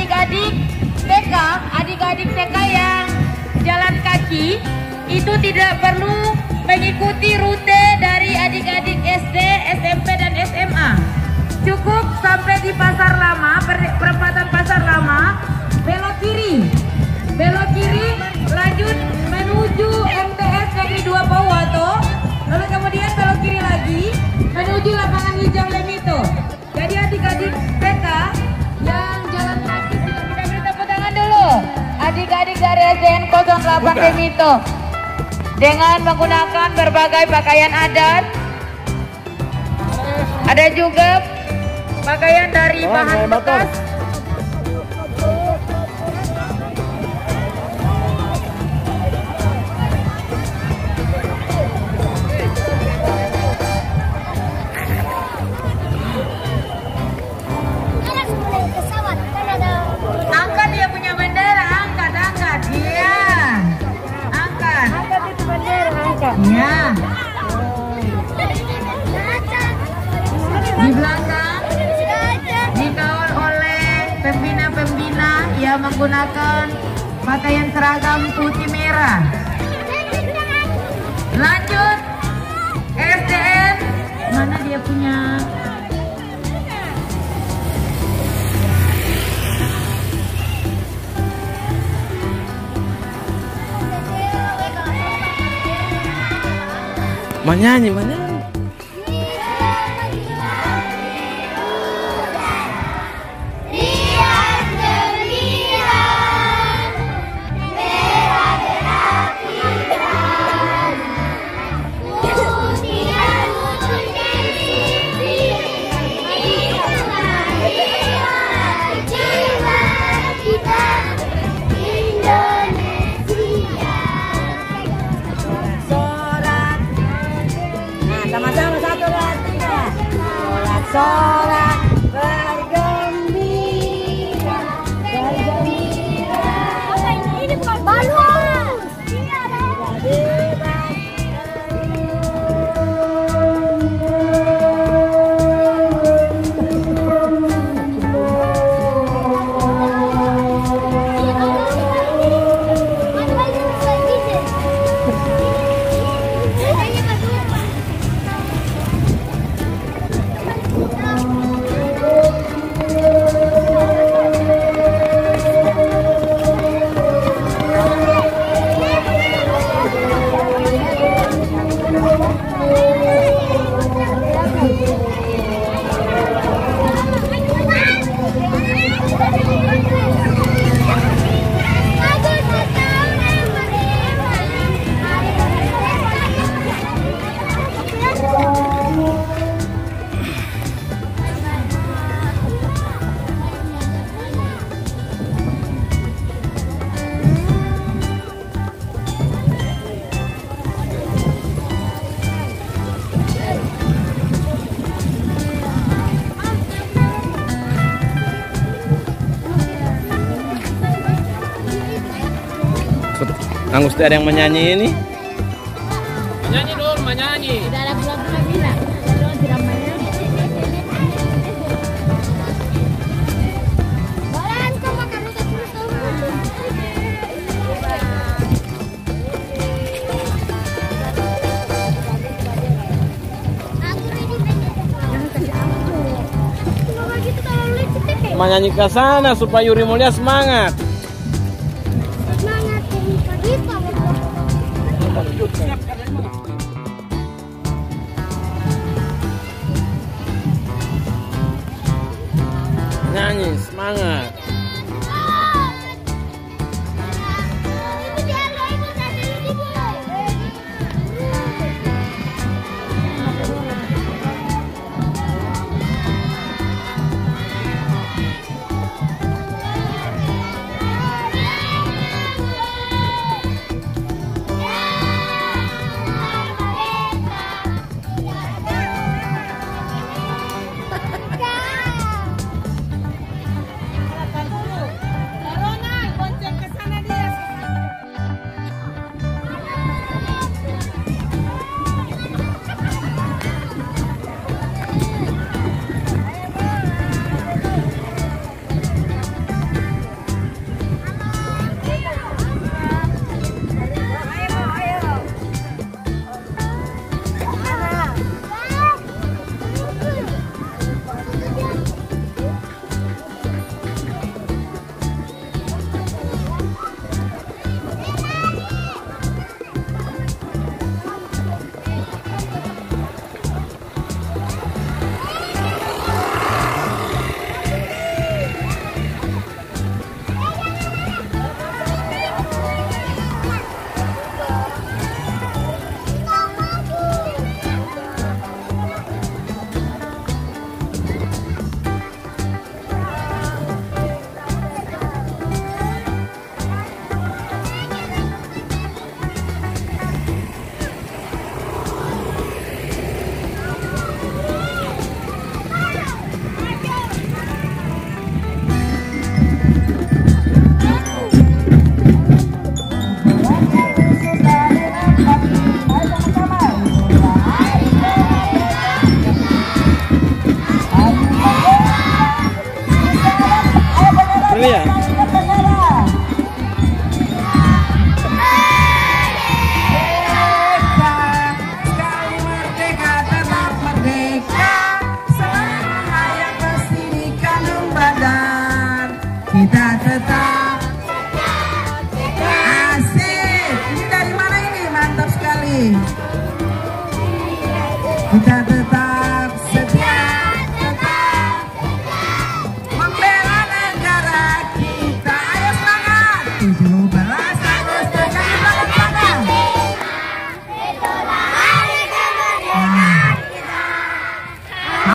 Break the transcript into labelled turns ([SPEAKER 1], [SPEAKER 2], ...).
[SPEAKER 1] adik-adik TK yang jalan kaki itu tidak perlu mengikuti rute dari adik-adik SD, SMP dan SMA. Cukup sampai di Pasar Lama, perempatan Pasar Lama, belok kiri, lanjut menuju MTS Negeri 2 Pohuwato, lalu kemudian belok kiri lagi menuju lapangan hijau Lemito. Jadi adik-adik TK yang jalan kaki sudah kita beri tepuk tangan dulu. Adik-adik dari SDN 08 Lemito dengan menggunakan berbagai pakaian adat. Ada juga pakaian dari bahan bekas. Angkat dia punya bendera, angkat. Iya. Angkat itu bendera, angkat. Iya. Di belakang dikawal oleh pembina-pembina yang menggunakan pakaian seragam putih merah. Lanjut SDN, mana dia punya?
[SPEAKER 2] Menyanyi.
[SPEAKER 3] Sama-sama satu lagi ya. Sorak bergembira. Apa ini bukan balon? Iya
[SPEAKER 2] Kang Gusti ada yang menyanyi ini?
[SPEAKER 4] Menyanyi dong, menyanyi.
[SPEAKER 3] Tidak ada pula bilang. Tidak menyanyi. Balan kau makan udah terus
[SPEAKER 2] Menyanyi ke sana supaya Yuri Mulia semangat. Nyanyi semangat. Ria.